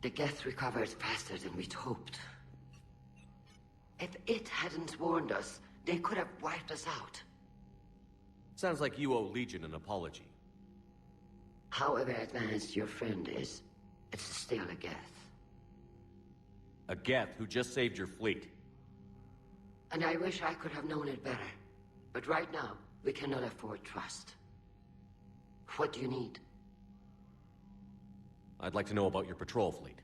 The Geth recovered faster than we'd hoped. If it hadn't warned us, they could have wiped us out. Sounds like you owe Legion an apology. However advanced your friend is, it's still a Geth. A Geth who just saved your fleet. And I wish I could have known it better. But right now, we cannot afford trust. What do you need? I'd like to know about your patrol fleet.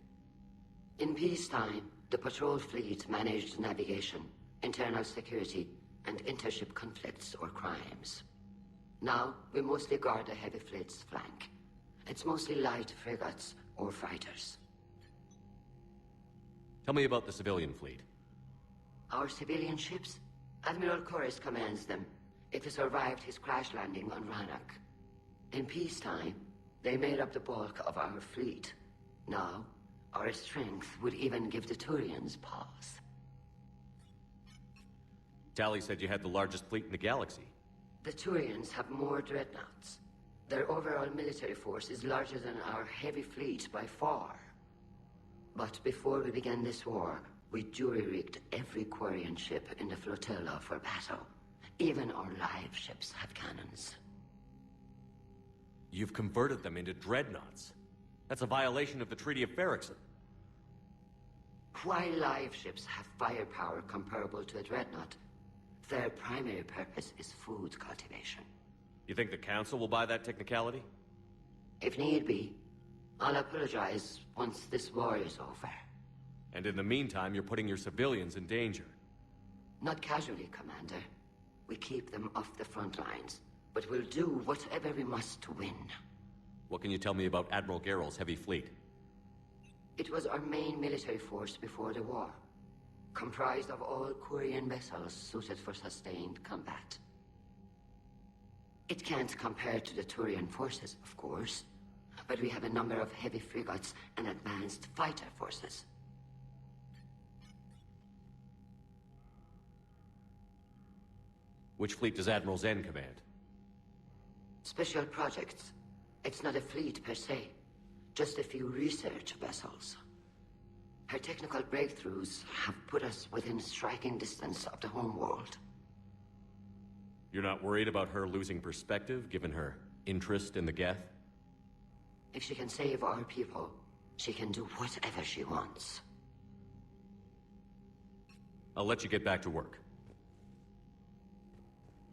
In peacetime, the patrol fleet managed navigation, internal security, and intership conflicts or crimes. Now, we mostly guard the heavy fleet's flank. It's mostly light frigates or fighters. Tell me about the civilian fleet. Our civilian ships? Admiral Corus commands them. It survived his crash landing on Rannoch. In peacetime, they made up the bulk of our fleet. Now, our strength would even give the Turians pause. Tali said you had the largest fleet in the galaxy. The Turians have more dreadnoughts. Their overall military force is larger than our heavy fleet by far. But before we began this war, we jury-rigged every Quarian ship in the flotilla for battle. Even our live ships have cannons. You've converted them into dreadnoughts. That's a violation of the Treaty of Ferrixon. While live ships have firepower comparable to a dreadnought, their primary purpose is food cultivation. You think the Council will buy that technicality? If need be, I'll apologize once this war is over. And in the meantime, you're putting your civilians in danger. Not casually, Commander. We keep them off the front lines, but we'll do whatever we must to win. What can you tell me about Admiral Geral's heavy fleet? It was our main military force before the war, comprised of all Quarian vessels suited for sustained combat. It can't compare to the Turian forces, of course, but we have a number of heavy frigates and advanced fighter forces. Which fleet does Admiral Zen command? Special projects. It's not a fleet per se, just a few research vessels. Her technical breakthroughs have put us within striking distance of the homeworld. You're not worried about her losing perspective, given her interest in the Geth? If she can save our people, she can do whatever she wants. I'll let you get back to work.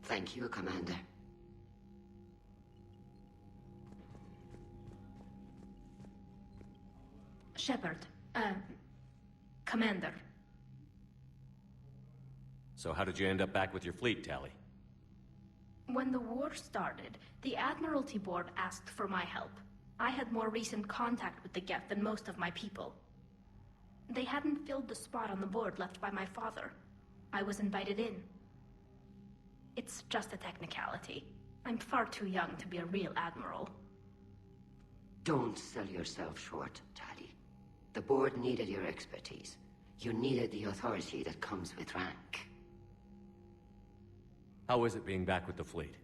Thank you, Commander. Shepard, Commander. So how did you end up back with your fleet, Tali? When the war started, the Admiralty Board asked for my help. I had more recent contact with the Geth than most of my people. They hadn't filled the spot on the board left by my father. I was invited in. It's just a technicality. I'm far too young to be a real admiral. Don't sell yourself short, Tali. The board needed your expertise. You needed the authority that comes with rank. How is it being back with the fleet?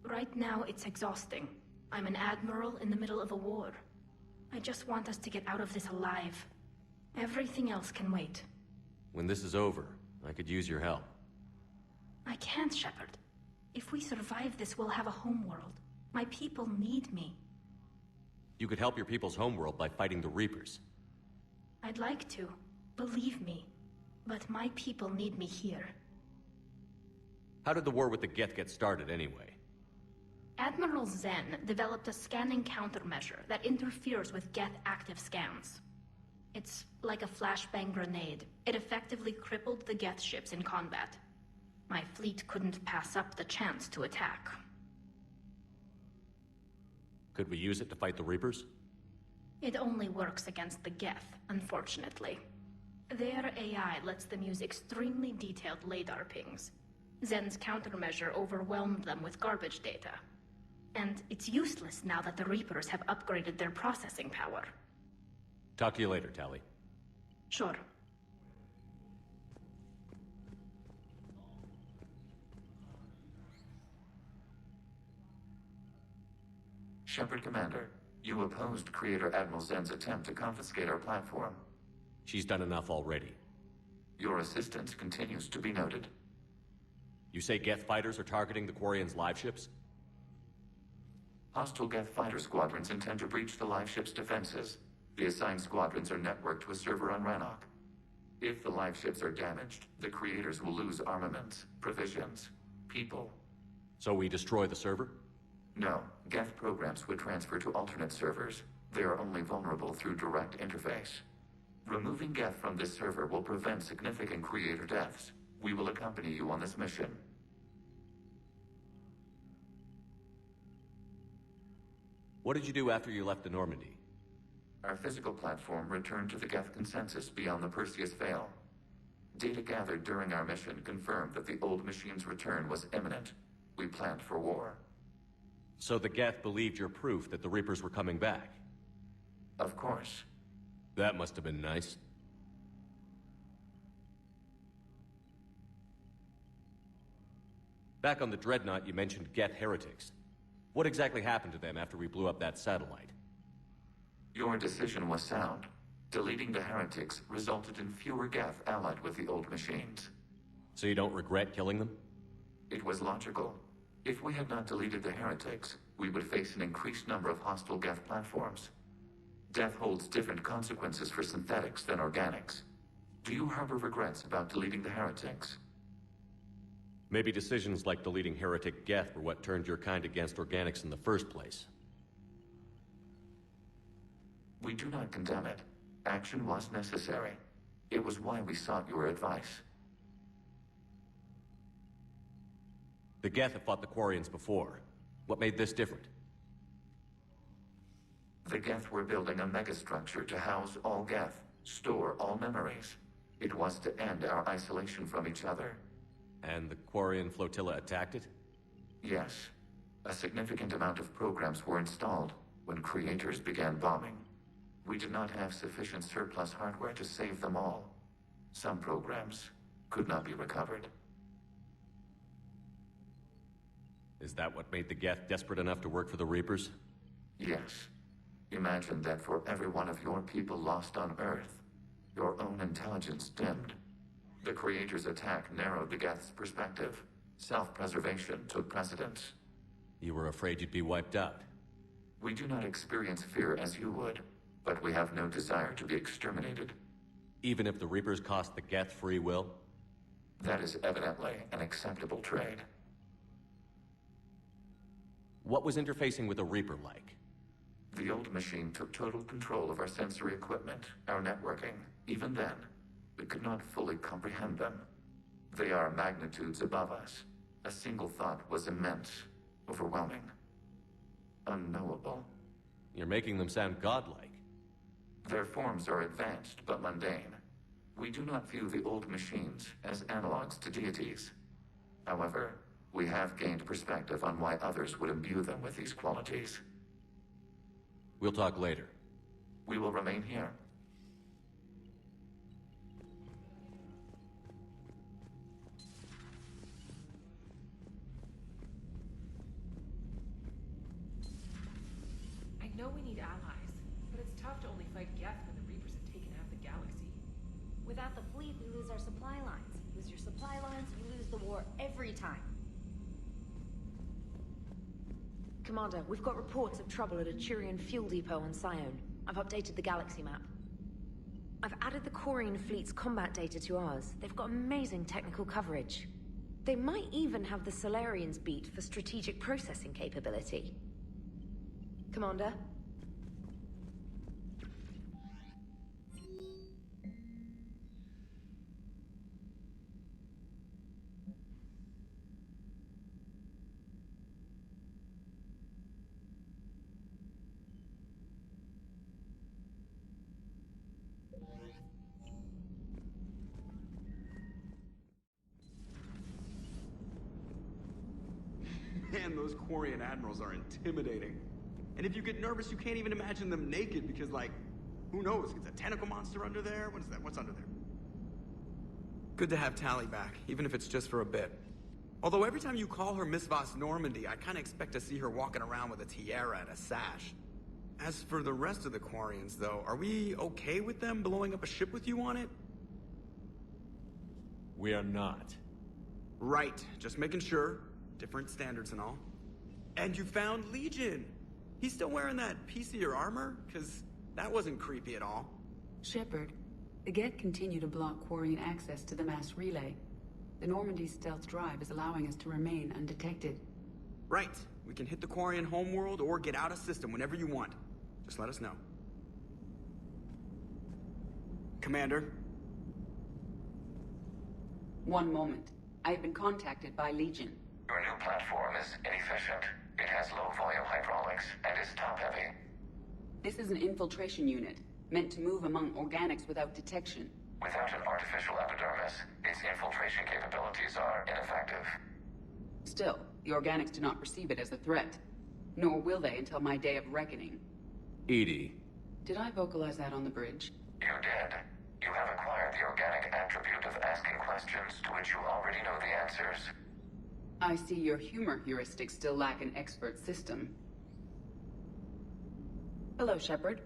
Right now, it's exhausting. I'm an admiral in the middle of a war. I just want us to get out of this alive. Everything else can wait. When this is over, I could use your help. I can't, Shepard. If we survive this, we'll have a homeworld. My people need me. You could help your people's homeworld by fighting the Reapers. I'd like to. Believe me. But my people need me here. How did the war with the Geth get started, anyway? Admiral Zen developed a scanning countermeasure that interferes with Geth active scans. It's like a flashbang grenade. It effectively crippled the Geth ships in combat. My fleet couldn't pass up the chance to attack. Could we use it to fight the Reapers? It only works against the Geth, unfortunately. Their AI lets them use extremely detailed LADAR pings. Zen's countermeasure overwhelmed them with garbage data. And it's useless now that the Reapers have upgraded their processing power. Talk to you later, Tally. Sure. Shepard Commander, you opposed Creator Admiral Zen's attempt to confiscate our platform. She's done enough already. Your assistance continues to be noted. You say Geth fighters are targeting the Quarians' live ships? Hostile Geth fighter squadrons intend to breach the live ship's defenses. The assigned squadrons are networked to a server on Rannoch. If the live ships are damaged, the Creators will lose armaments, provisions, people. So we destroy the server? No, Geth programs would transfer to alternate servers. They are only vulnerable through direct interface. Removing Geth from this server will prevent significant Creator deaths. We will accompany you on this mission. What did you do after you left the Normandy? Our physical platform returned to the Geth consensus beyond the Perseus Veil. Data gathered during our mission confirmed that the old machine's return was imminent. We planned for war. So the Geth believed your proof that the Reapers were coming back? Of course. That must have been nice. Back on the Dreadnought, you mentioned Geth heretics. What exactly happened to them after we blew up that satellite? Your decision was sound. Deleting the heretics resulted in fewer Geth allied with the old machines. So you don't regret killing them? It was logical. If we had not deleted the heretics, we would face an increased number of hostile Geth platforms. Death holds different consequences for synthetics than organics. Do you harbor regrets about deleting the heretics? Maybe decisions like deleting heretic Geth were what turned your kind against organics in the first place. We do not condemn it. Action was necessary. It was why we sought your advice. The Geth have fought the Quarians before. What made this different? The Geth were building a megastructure to house all Geth, store all memories. It was to end our isolation from each other. And the Quarian flotilla attacked it? Yes. A significant amount of programs were installed when Creators began bombing. We did not have sufficient surplus hardware to save them all. Some programs could not be recovered. Is that what made the Geth desperate enough to work for the Reapers? Yes. Imagine that for every one of your people lost on Earth, your own intelligence dimmed. The Creator's attack narrowed the Geth's perspective. Self-preservation took precedence. You were afraid you'd be wiped out. We do not experience fear as you would, but we have no desire to be exterminated. Even if the Reapers cost the Geth free will? That is evidently an acceptable trade. What was interfacing with a Reaper like? The old machine took total control of our sensory equipment, our networking. Even then, we could not fully comprehend them. They are magnitudes above us. A single thought was immense, overwhelming, unknowable. You're making them sound godlike. Their forms are advanced but mundane. We do not view the old machines as analogs to deities. However, we have gained perspective on why others would imbue them with these qualities. We'll talk later. We will remain here. I know we need allies, but it's tough to only fight Geth when the Reapers have taken half the galaxy. Without the fleet, we lose our supply lines. Lose your supply lines, you lose the war every time. Commander, we've got reports of trouble at a Turian fuel depot on Sione. I've updated the galaxy map. I've added the Quarian fleet's combat data to ours. They've got amazing technical coverage. They might even have the Solarians beat for strategic processing capability. Commander? Man, those Quarian admirals are intimidating. And if you get nervous, you can't even imagine them naked because, like, who knows? Is a tentacle monster under there? What is that? What's under there? Good to have Tally back, even if it's just for a bit. Although every time you call her Miss Voss Normandy, I kind of expect to see her walking around with a tiara and a sash. As for the rest of the Quarians, though, are we okay with them blowing up a ship with you on it? We are not. Right, just making sure. Different standards and all. And you found Legion! He's still wearing that piece of your armor? Because that wasn't creepy at all. Shepard, the Geth continue to block Quarian access to the mass relay. The Normandy's stealth drive is allowing us to remain undetected. Right. We can hit the Quarian homeworld or get out of system whenever you want. Just let us know. Commander? One moment. I've been contacted by Legion. Your new platform is inefficient. It has low-volume hydraulics and is top-heavy. This is an infiltration unit, meant to move among organics without detection. Without an artificial epidermis, its infiltration capabilities are ineffective. Still, the organics do not perceive it as a threat. Nor will they until my day of reckoning. Edie. Did I vocalize that on the bridge? You did. You have acquired the organic attribute of asking questions to which you already know the answers. I see your humor heuristics still lack an expert system. Hello, Shepard.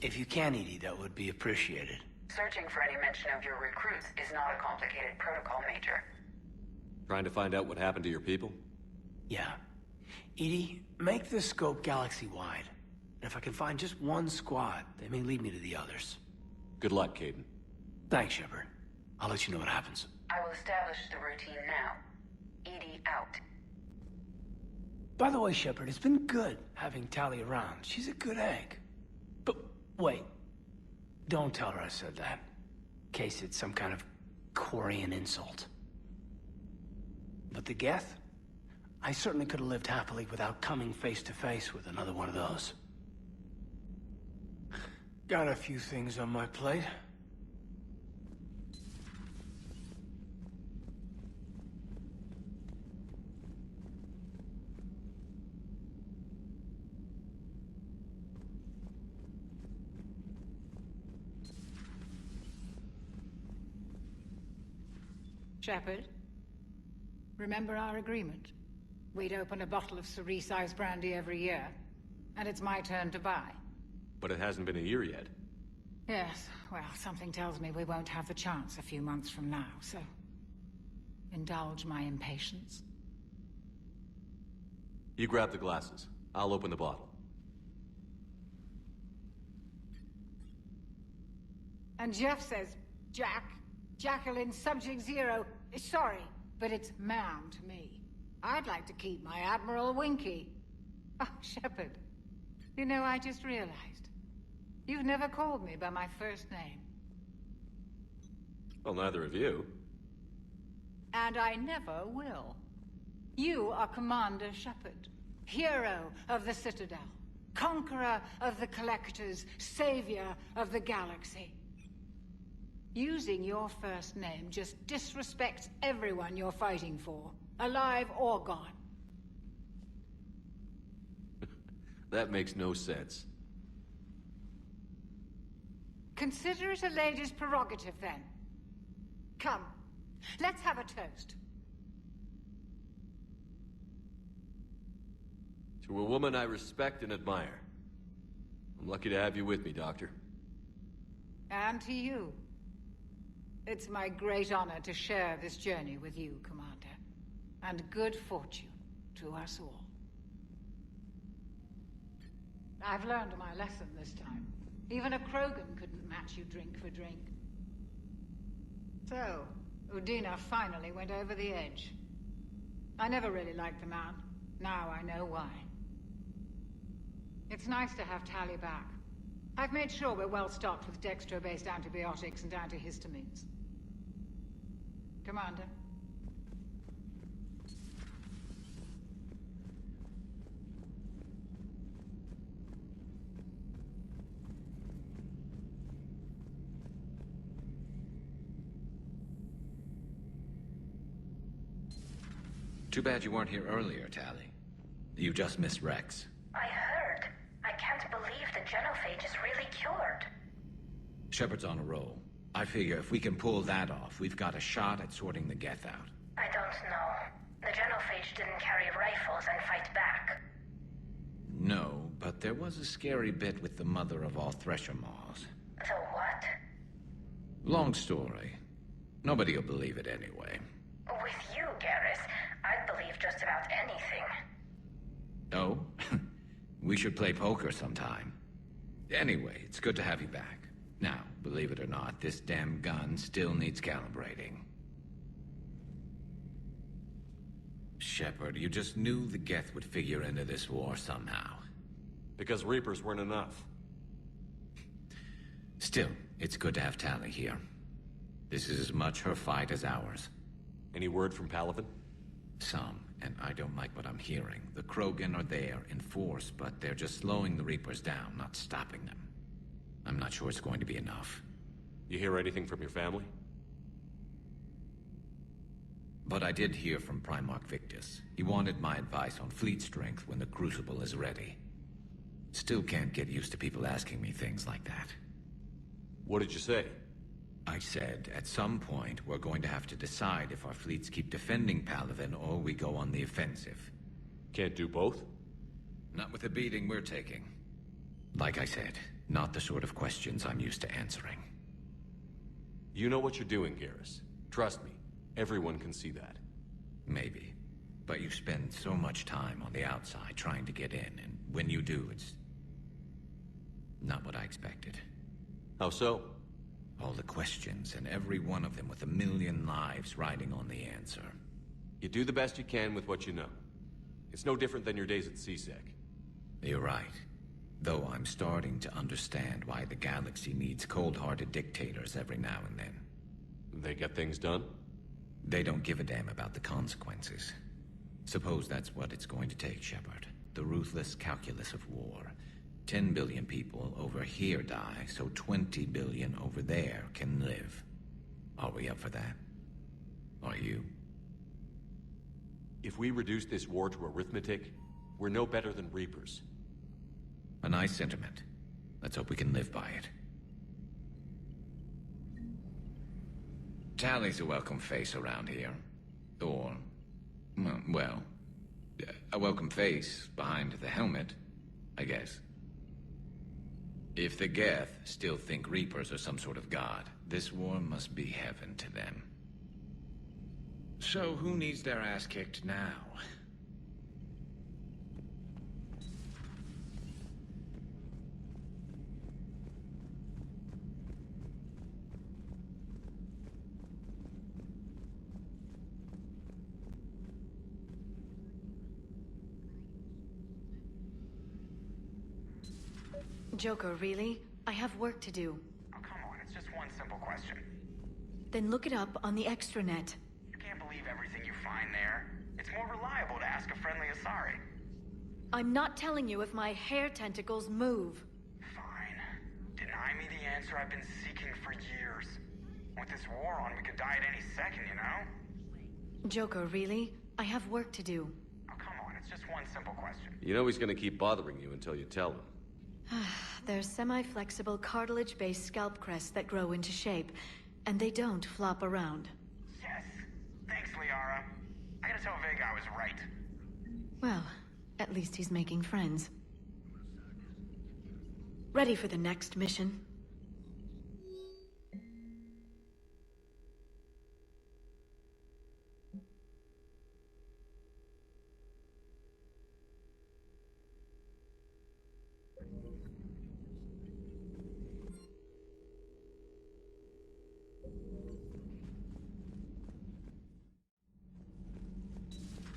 If you can, Edie, that would be appreciated. Searching for any mention of your recruits is not a complicated protocol, Major. Trying to find out what happened to your people? Yeah. Edie, make this scope galaxy-wide. And if I can find just one squad, they may lead me to the others. Good luck, Caden. Thanks, Shepard. I'll let you know what happens. I will establish the routine now. Edie out. By the way, Shepard, it's been good having Tally around. She's a good egg. But wait. Don't tell her I said that. In case it's some kind of Quarian insult. But the Geth? I certainly could have lived happily without coming face to face with another one of those. Got a few things on my plate. Shepard, remember our agreement? We'd open a bottle of cerise-sized brandy every year, and it's my turn to buy. But it hasn't been a year yet. Yes, well, something tells me we won't have the chance a few months from now, so... indulge my impatience. You grab the glasses. I'll open the bottle. And Jeff says, Jacqueline, Subject Zero, sorry, but it's ma'am to me. I'd like to keep my Admiral Winky. Oh, Shepard, you know, I just realized. You've never called me by my first name. Well, neither of you. And I never will. You are Commander Shepard, hero of the Citadel, conqueror of the Collectors, savior of the galaxy. Using your first name just disrespects everyone you're fighting for, alive or gone. That makes no sense. Consider it a lady's prerogative, then. Come, let's have a toast. To a woman I respect and admire. I'm lucky to have you with me, Doctor. And to you. It's my great honor to share this journey with you, Commander. And good fortune to us all. I've learned my lesson this time. Even a Krogan couldn't match you drink for drink. So, Udina finally went over the edge. I never really liked the man. Now I know why. It's nice to have Tally back. I've made sure we're well stocked with dextro-based antibiotics and antihistamines. Commander? Too bad you weren't here earlier, Tally. You just missed Rex. I heard. I can't believe the genophage is really cured. Shepard's on a roll. I figure if we can pull that off, we've got a shot at sorting the Geth out. I don't know. The genophage didn't carry rifles and fight back. No, but there was a scary bit with the mother of all Thresher Maws. The what? Long story. Nobody'll believe it anyway. With you, Garrus, I'd believe just about anything. Oh? We should play poker sometime. Anyway, it's good to have you back. Now, believe it or not, this damn gun still needs calibrating. Shepard, you just knew the Geth would figure into this war somehow. Because Reapers weren't enough. Still, it's good to have Tally here. This is as much her fight as ours. Any word from Palaven? Some, and I don't like what I'm hearing. The Krogan are there in force, but they're just slowing the Reapers down, not stopping them. I'm not sure it's going to be enough. You hear anything from your family? But I did hear from Primarch Victus. He wanted my advice on fleet strength when the Crucible is ready. Still can't get used to people asking me things like that. What did you say? I said, at some point, we're going to have to decide if our fleets keep defending Palaven or we go on the offensive. Can't do both? Not with the beating we're taking. Like I said, not the sort of questions I'm used to answering. You know what you're doing, Garrus. Trust me, everyone can see that. Maybe. But you spend so much time on the outside trying to get in, and when you do, it's not what I expected. How so? All the questions, and every one of them with 1,000,000 lives riding on the answer. You do the best you can with what you know. It's no different than your days at CSEC. You're right. Though I'm starting to understand why the galaxy needs cold-hearted dictators every now and then. They get things done? They don't give a damn about the consequences. Suppose that's what it's going to take, Shepard. The ruthless calculus of war. 10 billion people over here die, so 20 billion over there can live. Are we up for that? Are you? If we reduce this war to arithmetic, we're no better than Reapers. A nice sentiment. Let's hope we can live by it. Tally's a welcome face around here. Or, well, a welcome face behind the helmet, I guess. If the Geth still think Reapers are some sort of god, this war must be heaven to them. So who needs their ass kicked now? Joker, really? I have work to do. Oh, come on, it's just one simple question. Then look it up on the extranet. You can't believe everything you find there. It's more reliable to ask a friendly Asari. I'm not telling you if my hair tentacles move. Fine. Deny me the answer I've been seeking for years. With this war on, we could die at any second, you know? Joker, really? I have work to do. Oh, come on, it's just one simple question. You know he's gonna keep bothering you until you tell him. They're semi-flexible cartilage-based scalp crests that grow into shape, and they don't flop around. Yes! Thanks, Liara. I gotta tell Vega I was right. Well, at least he's making friends. Ready for the next mission?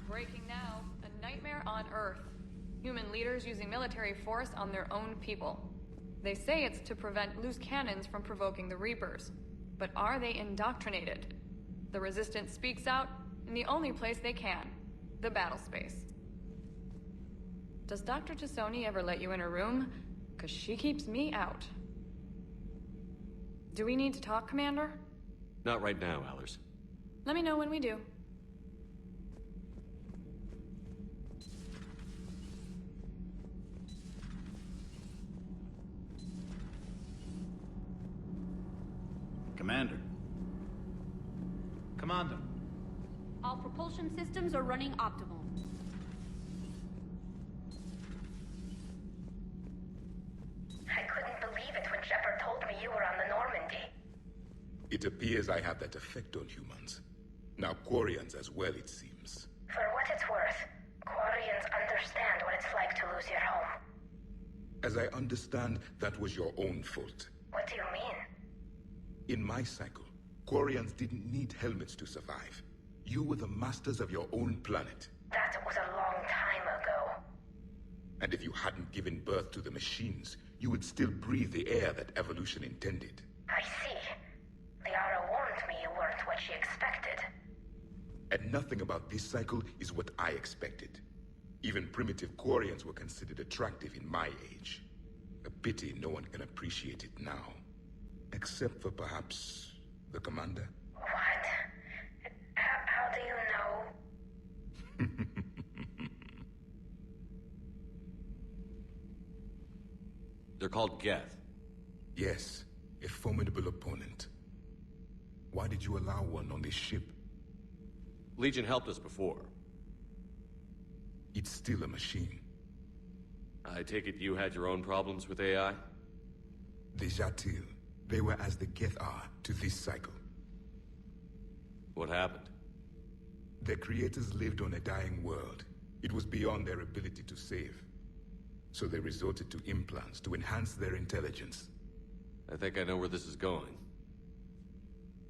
Breaking now, a nightmare on Earth. Human leaders using military force on their own people. They say it's to prevent loose cannons from provoking the Reapers. But are they indoctrinated? The Resistance speaks out in the only place they can, the battle space. Does Dr. Tassoni ever let you in her room? 'Cause she keeps me out. Do we need to talk, Commander? Not right now, Allers. Let me know when we do. Commander. Commander. All propulsion systems are running optimal. I couldn't believe it when Shepard told me you were on the Normandy. It appears I have that effect on humans. Now Quarians as well, it seems. For what it's worth, Quarians understand what it's like to lose your home. As I understand, that was your own fault. What do you mean? In my cycle, Quarians didn't need helmets to survive. You were the masters of your own planet. That was a long time ago. And if you hadn't given birth to the machines, you would still breathe the air that evolution intended. I see. Liara warned me you weren't what she expected. And nothing about this cycle is what I expected. Even primitive Quarians were considered attractive in my age. A pity no one can appreciate it now. Except for perhaps the Commander? What? How do you know? They're called Geth. Yes, a formidable opponent. Why did you allow one on this ship? Legion helped us before. It's still a machine. I take it you had your own problems with AI? The Jatil. They were as the Geth are to this cycle. What happened? Their creators lived on a dying world. It was beyond their ability to save. So they resorted to implants to enhance their intelligence. I think I know where this is going.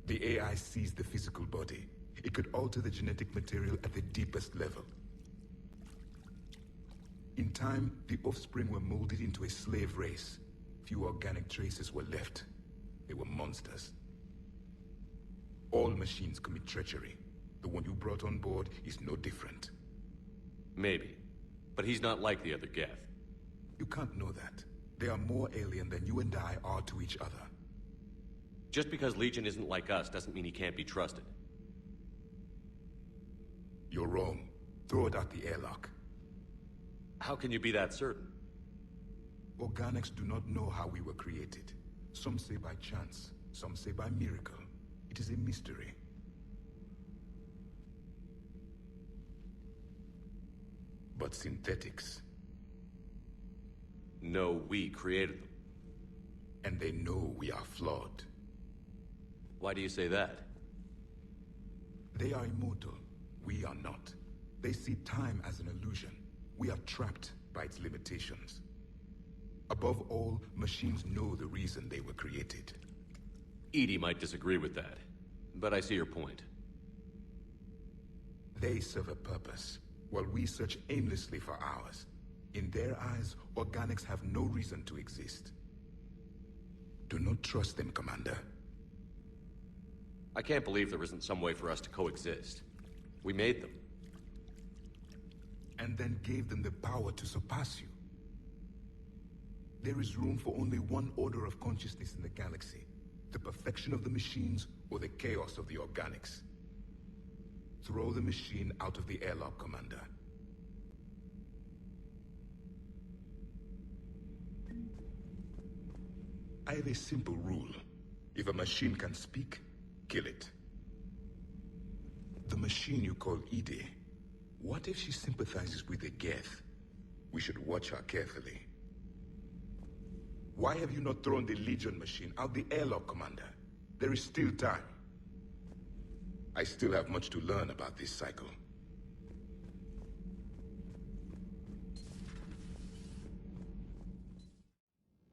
The AI seized the physical body. It could alter the genetic material at the deepest level. In time, the offspring were molded into a slave race. Few organic traces were left. They were monsters. All machines commit treachery. The one you brought on board is no different. Maybe. But he's not like the other Geth. You can't know that. They are more alien than you and I are to each other. Just because Legion isn't like us doesn't mean he can't be trusted. You're wrong. Throw it out the airlock. How can you be that certain? Organics do not know how we were created. Some say by chance, some say by miracle. It is a mystery. But synthetics... No, we created them. And they know we are flawed. Why do you say that? They are immortal. We are not. They see time as an illusion. We are trapped by its limitations. Above all, machines know the reason they were created. EDI might disagree with that, but I see your point. They serve a purpose, while we search aimlessly for ours. In their eyes, organics have no reason to exist. Do not trust them, Commander. I can't believe there isn't some way for us to coexist. We made them. And then gave them the power to surpass you. There is room for only one order of consciousness in the galaxy. The perfection of the machines or the chaos of the organics. Throw the machine out of the airlock, Commander. I have a simple rule. If a machine can speak, kill it. The machine you call EDI, what if she sympathizes with the Geth? We should watch her carefully. Why have you not thrown the Legion machine out the airlock, Commander? There is still time. I still have much to learn about this cycle.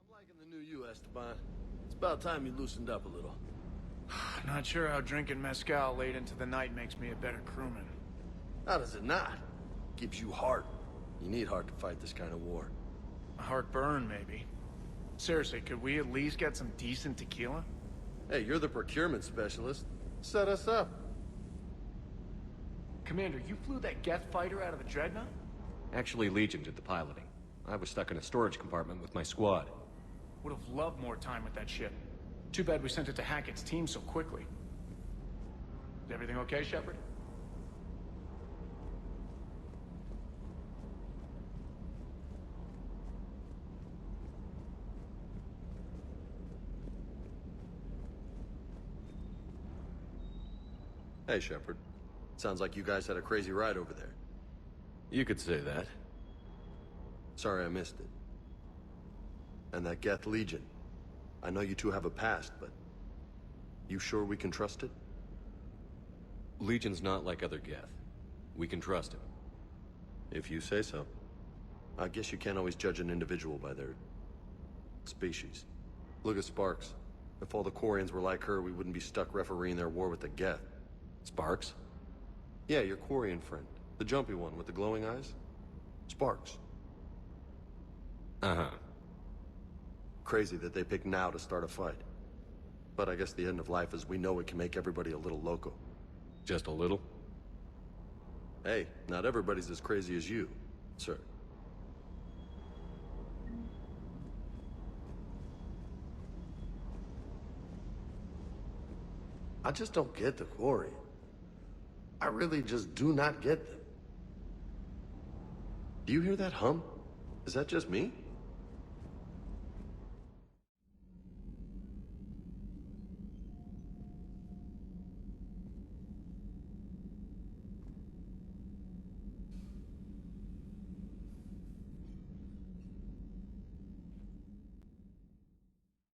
I'm liking the new you, Esteban. It's about time you loosened up a little. Not sure how drinking mezcal late into the night makes me a better crewman. How does it not? Gives you heart. You need heart to fight this kind of war. A heartburn, maybe. Seriously, could we at least get some decent tequila? Hey, you're the procurement specialist. Set us up. Commander, you flew that Geth fighter out of a dreadnought? Actually, Legion did the piloting. I was stuck in a storage compartment with my squad. Would have loved more time with that ship. Too bad we sent it to Hackett's team so quickly. Is everything okay, Shepard? Hey, Shepard. Sounds like you guys had a crazy ride over there. You could say that. Sorry I missed it. And that Geth Legion. I know you two have a past, but... you sure we can trust it? Legion's not like other Geth. We can trust him. If you say so. I guess you can't always judge an individual by their... species. Look at Sparks. If all the Quarians were like her, we wouldn't be stuck refereeing their war with the Geth. Sparks? Yeah, your Quarian friend. The jumpy one with the glowing eyes. Sparks. Uh-huh. Crazy that they pick now to start a fight. But I guess the end of life as we know it can make everybody a little loco. Just a little? Hey, not everybody's as crazy as you, sir. I just don't get the Quarian. I really just do not get them. Do you hear that hum? Is that just me?